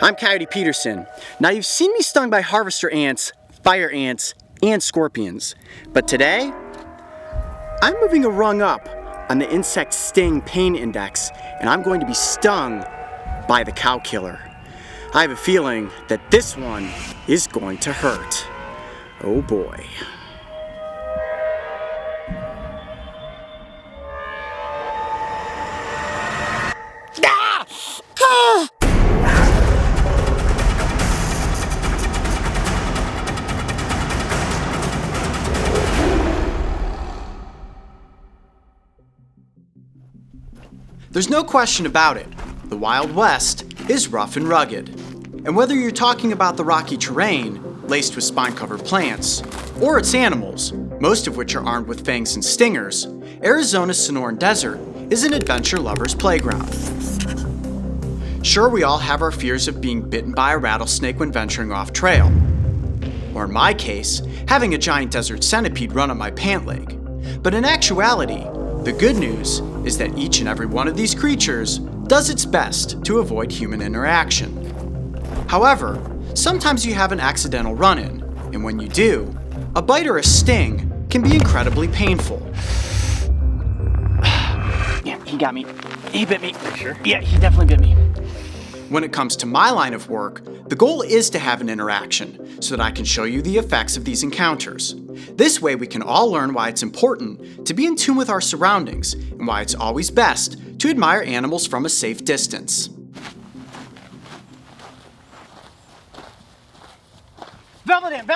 I'm Coyote Peterson. Now you've seen me stung by harvester ants, fire ants, and scorpions. But today, I'm moving a rung up on the insect sting pain index, and I'm going to be stung by the cow killer. I have a feeling that this one is going to hurt. Oh boy. There's no question about it. The Wild West is rough and rugged. And whether you're talking about the rocky terrain, laced with spine-covered plants, or its animals, most of which are armed with fangs and stingers, Arizona's Sonoran Desert is an adventure lover's playground. Sure, we all have our fears of being bitten by a rattlesnake when venturing off trail. Or in my case, having a giant desert centipede run up my pant leg. But in actuality, the good news is that each and every one of these creatures does its best to avoid human interaction. However, sometimes you have an accidental run-in, and when you do, a bite or a sting can be incredibly painful. Yeah, he got me. He bit me. Are you sure? Yeah, he definitely bit me. When it comes to my line of work, the goal is to have an interaction so that I can show you the effects of these encounters. This way we can all learn why it's important to be in tune with our surroundings and why it's always best to admire animals from a safe distance. Velvet ant!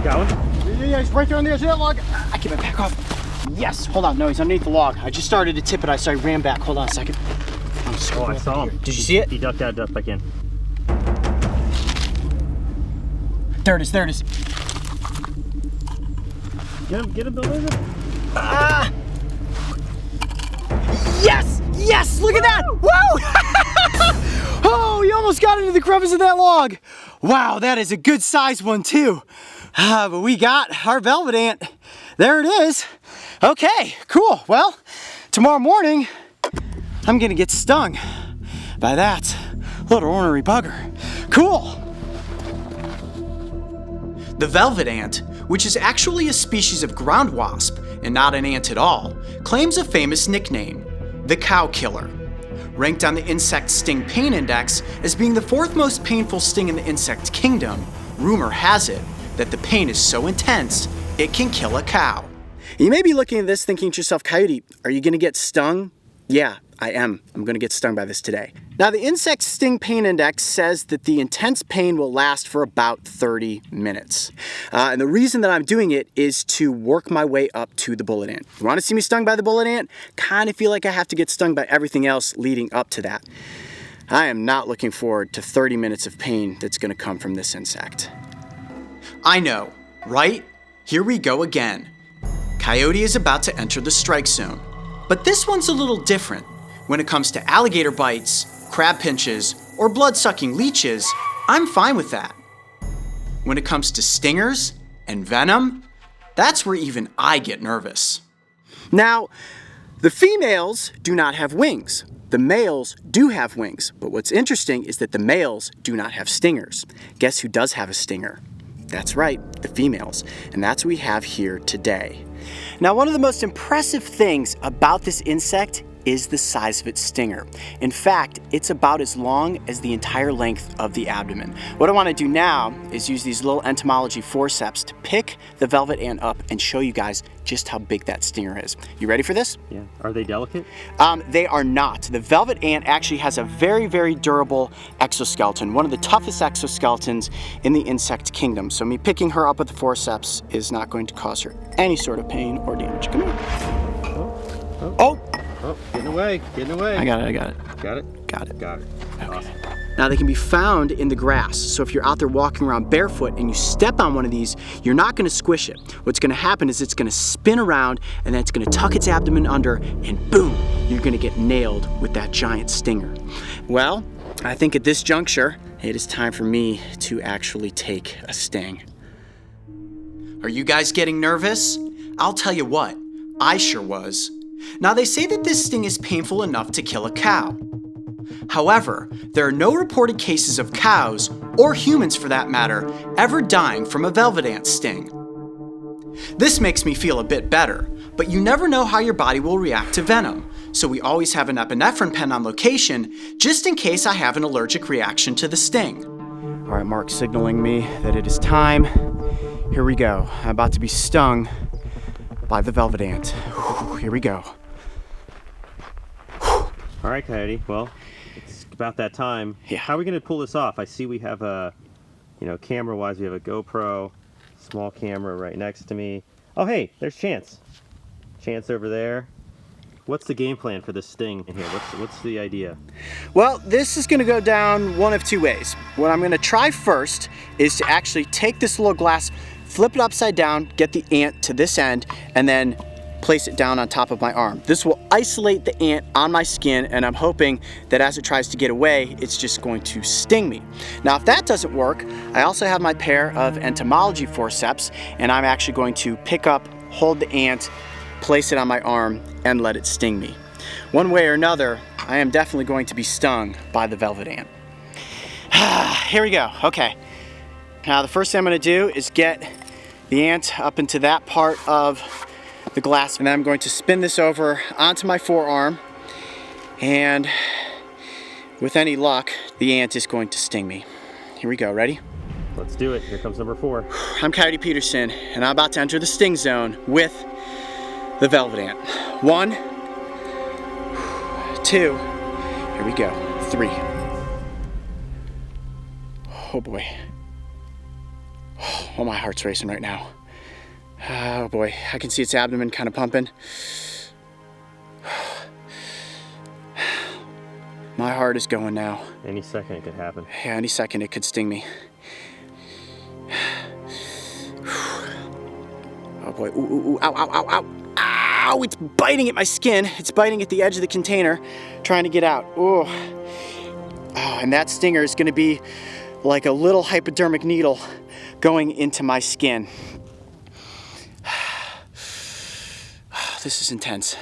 Got one? Yeah, he's right there on the edge of that log. I keep my back off. Yes, hold on, no, he's underneath the log. I just started to tip it, so I ran back. Hold on a second. Oh, I saw him. Did you see it? He ducked out, ducked back in. There it is. Get him, Bill Lizard. Ah! Yes! Look at that! Woo! Oh, you almost got into the crevice of that log. Wow, that is a good sized one too. But we got our velvet ant. There it is. Okay, cool. Well, tomorrow morning, I'm gonna get stung by that little ornery bugger. Cool. The velvet ant, which is actually a species of ground wasp and not an ant at all, claims a famous nickname, the cow killer. Ranked on the insect sting pain index as being the fourth most painful sting in the insect kingdom, rumor has it that the pain is so intense it can kill a cow. You may be looking at this thinking to yourself, Coyote, are you gonna get stung? Yeah, I am. I'm gonna get stung by this today. Now, the insect sting pain index says that the intense pain will last for about 30 minutes. And the reason that I'm doing it is to work my way up to the bullet ant. You wanna see me stung by the bullet ant? Kinda feel like I have to get stung by everything else leading up to that. I am not looking forward to 30 minutes of pain that's gonna come from this insect. I know, right? Here we go again. Coyote is about to enter the strike zone. But this one's a little different. When it comes to alligator bites, crab pinches, or blood-sucking leeches, I'm fine with that. When it comes to stingers and venom, that's where even I get nervous. Now, the females do not have wings. The males do have wings, but what's interesting is that the males do not have stingers. Guess who does have a stinger? That's right, the females, and that's what we have here today. Now, one of the most impressive things about this insect is the size of its stinger. In fact, it's about as long as the entire length of the abdomen. What I want to do now is use these little entomology forceps to pick the velvet ant up and show you guys just how big that stinger is. You ready for this? Yeah. Are they delicate? They are not. The velvet ant actually has a very, very durable exoskeleton, one of the toughest exoskeletons in the insect kingdom. So me picking her up with the forceps is not going to cause her any sort of pain or damage. Come here. Oh! Getting away. I got it. Got it? Got it. Okay. Awesome. Now they can be found in the grass. So if you're out there walking around barefoot and you step on one of these, you're not gonna squish it. What's gonna happen is it's gonna spin around and then it's gonna tuck its abdomen under and boom, you're gonna get nailed with that giant stinger. Well, I think at this juncture, it is time for me to actually take a sting. Are you guys getting nervous? I'll tell you what, I sure was. Now they say that this sting is painful enough to kill a cow. However, there are no reported cases of cows, or humans for that matter, ever dying from a velvet ant sting. This makes me feel a bit better, but you never know how your body will react to venom, so we always have an epinephrine pen on location just in case I have an allergic reaction to the sting. All right, Mark's signaling me that it is time. Here we go. I'm about to be stung by the velvet ant. Here we go. All right, Coyote. Well, it's about that time. Yeah. How are we going to pull this off? I see we have a, camera-wise, we have a GoPro, small camera right next to me. Oh, hey, there's Chance. Chance over there. What's the game plan for this sting in here? What's the idea? Well, this is going to go down one of two ways. What I'm going to try first is to actually take this little glass, flip it upside down, get the ant to this end, and then place it down on top of my arm. This will isolate the ant on my skin, and I'm hoping that as it tries to get away, it's just going to sting me. Now, if that doesn't work, I also have my pair of entomology forceps, and I'm actually going to pick up, hold the ant, place it on my arm, and let it sting me. One way or another, I am definitely going to be stung by the velvet ant. Here we go. Okay. Now, the first thing I'm going to do is get the ant up into that part of the glass, and then I'm going to spin this over onto my forearm, and with any luck, the ant is going to sting me. Here we go. Ready? Let's do it. Here comes number 4. I'm Coyote Peterson, and I'm about to enter the sting zone with the velvet ant. 1, 2, here we go, 3. Oh boy. Oh, my heart's racing right now. Oh boy, I can see its abdomen kind of pumping. My heart is going now. Any second it could happen. Yeah, any second it could sting me. Oh boy, ooh, ooh, ooh, ow, ow, ow, ow. Ow, it's biting at my skin. It's biting at the edge of the container, trying to get out. Oh, and that stinger is gonna be like a little hypodermic needle going into my skin. This is intense.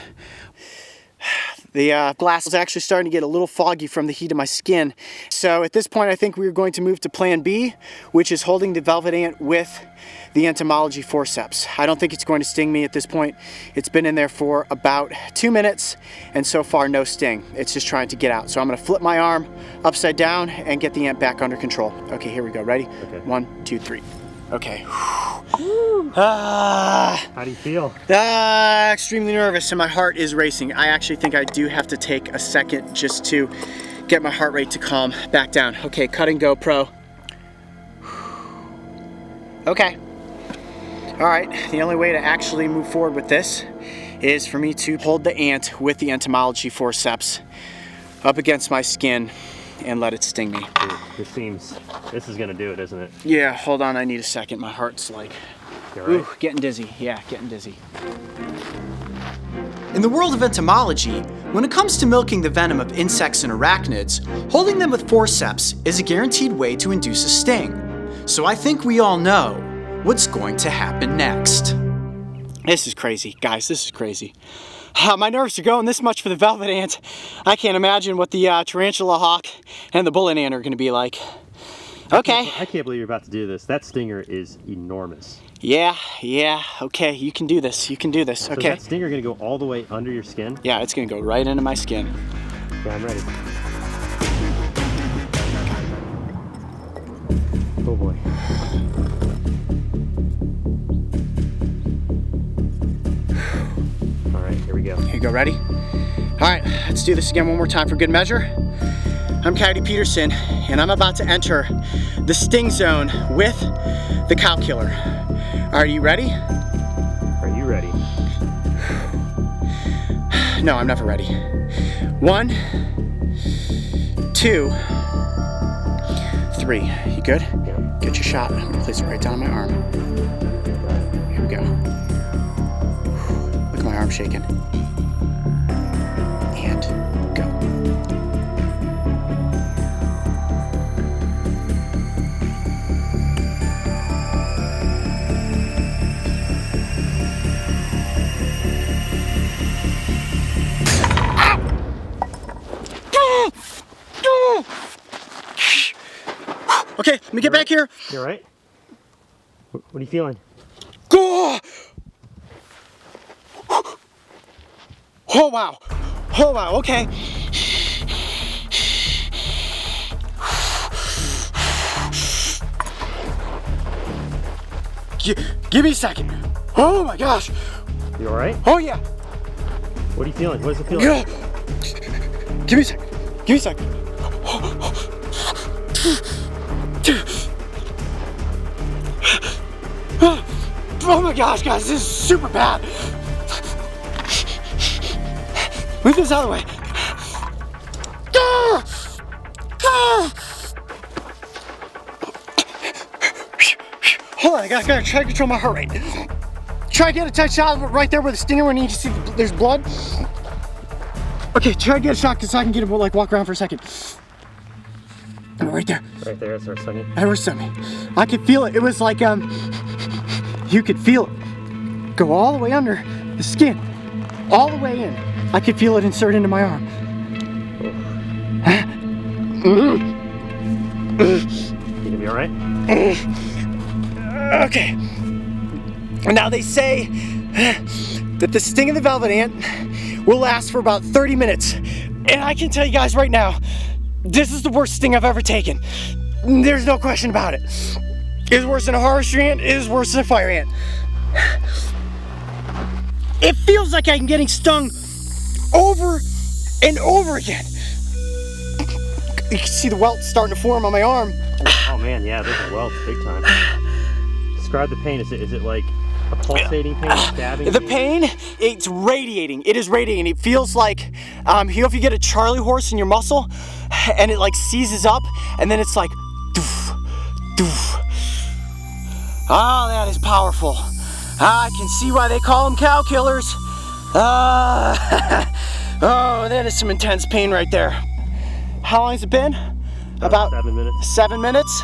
The glass is actually starting to get a little foggy from the heat of my skin. So at this point, I think we're going to move to plan B, which is holding the velvet ant with the entomology forceps. I don't think it's going to sting me at this point. It's been in there for about 2 minutes, and so far no sting. It's just trying to get out. So I'm gonna flip my arm upside down and get the ant back under control. Okay, here we go. Ready? Okay. 1, 2, 3. Okay. How do you feel? Extremely nervous, and my heart is racing. I actually think I do have to take a second just to get my heart rate to calm back down. Okay, cutting GoPro. Okay. All right, the only way to actually move forward with this is for me to hold the ant with the entomology forceps up against my skin and let it sting me. Dude, this is gonna do it, isn't it? Yeah, hold on, I need a second. My heart's like, You all right? ooh, getting dizzy. Yeah, getting dizzy. In the world of entomology, when it comes to milking the venom of insects and arachnids, holding them with forceps is a guaranteed way to induce a sting. So I think we all know what's going to happen next. This is crazy, guys, this is crazy. My nerves are going this much for the velvet ant. I can't imagine what the tarantula hawk and the bullet ant are gonna be like. Okay. I can't believe you're about to do this. That stinger is enormous. Yeah, okay, you can do this, you can do this, So okay. is that stinger gonna go all the way under your skin? Yeah, it's gonna go right into my skin. Yeah, I'm ready. Oh boy. All right, here we go. Here you go, ready? All right, let's do this again one more time for good measure. I'm Coyote Peterson, and I'm about to enter the sting zone with the cow killer. Are you ready? Are you ready? No, I'm never ready. 1, 2, 3. You good? Yeah. Get your shot. I'm gonna place it right down on my arm. Here we go. Look at my arm shaking. And go. Okay, let me get back here. You all right? What are you feeling? Go! Oh wow. Oh wow, okay. Give me a second. Oh my gosh. You all right? Oh yeah. What are you feeling? What does it feel like? Give me a second. Give me a second. Oh my gosh, guys, this is super bad. Move this out of the way. Hold on, I gotta try to control my heart rate. Try to get a tight shot of it right there where the stinger when you see there's blood. Okay, try to get a shot so I can get him like walk around for a second. Right there. Right there, that's our stinging. That was stinging. I could feel it. It was like you could feel it go all the way under the skin, all the way in. I could feel it insert into my arm. You gonna be all right? Okay. Now they say that the sting of the velvet ant will last for about 30 minutes. And I can tell you guys right now, this is the worst sting I've ever taken. There's no question about it. It is worse than a forestry ant, it is worse than a fire ant. It feels like I'm getting stung over and over again. You can see the welts starting to form on my arm. Oh man, yeah, there's a welt, big time. Describe the pain. Is it like a pulsating pain, stabbing? The pain, it's radiating. It is radiating. It feels like, you know, if you get a Charlie horse in your muscle and it like seizes up and then it's like, doof, doof. Oh, that is powerful. I can see why they call them cow killers. Oh, that is some intense pain right there. How long has it been? About 7 minutes. 7 minutes.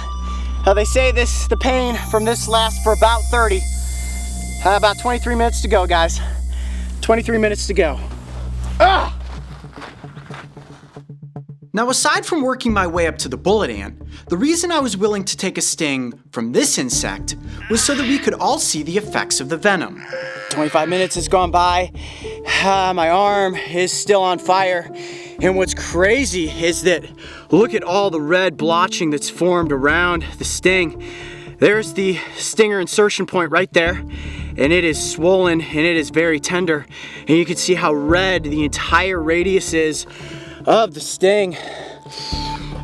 They say the pain from this lasts for about 30. About 23 minutes to go, guys. 23 minutes to go. Ah! Now, aside from working my way up to the bullet ant, the reason I was willing to take a sting from this insect was so that we could all see the effects of the venom. 25 minutes has gone by. My arm is still on fire. And what's crazy is that look at all the red blotching that's formed around the sting. There's the stinger insertion point right there, and it is swollen and it is very tender. And you can see how red the entire radius is of the sting.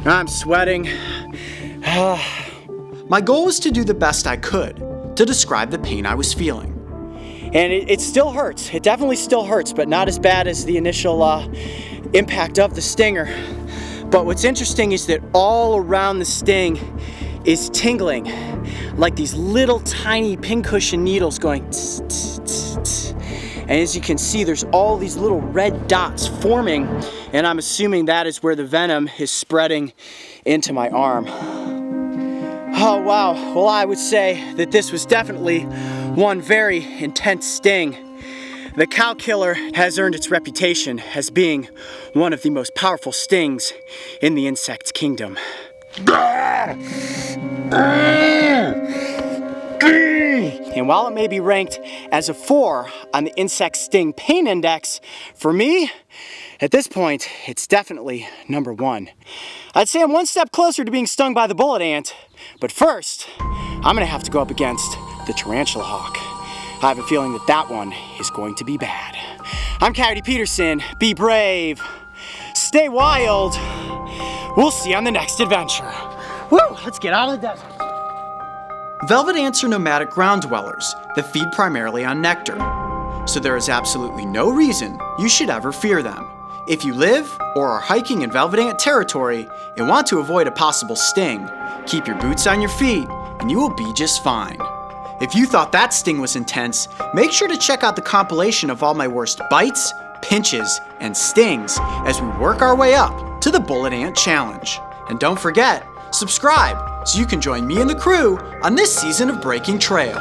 I'm sweating. My goal was to do the best I could to describe the pain I was feeling. And it still hurts. It definitely still hurts, but not as bad as the initial impact of the stinger. But what's interesting is that all around the sting is tingling, like these little tiny pincushion needles going tss, tss, tss, tss. And as you can see, there's all these little red dots forming, and I'm assuming that is where the venom is spreading into my arm. Oh wow, well I would say that this was definitely one very intense sting. The cow killer has earned its reputation as being one of the most powerful stings in the insect kingdom. And while it may be ranked as a 4 on the insect sting pain index, for me, at this point, it's definitely number 1. I'd say I'm one step closer to being stung by the bullet ant, but first, I'm gonna have to go up against the tarantula hawk. I have a feeling that that one is going to be bad. I'm Coyote Peterson. Be brave. Stay wild. We'll see you on the next adventure. Woo! Let's get out of the desert. Velvet ants are nomadic ground dwellers that feed primarily on nectar. So there is absolutely no reason you should ever fear them. If you live or are hiking in velvet ant territory and want to avoid a possible sting, keep your boots on your feet and you will be just fine. If you thought that sting was intense, make sure to check out the compilation of all my worst bites, pinches, and stings as we work our way up to the Bullet Ant Challenge. And don't forget, subscribe so you can join me and the crew on this season of Breaking Trail.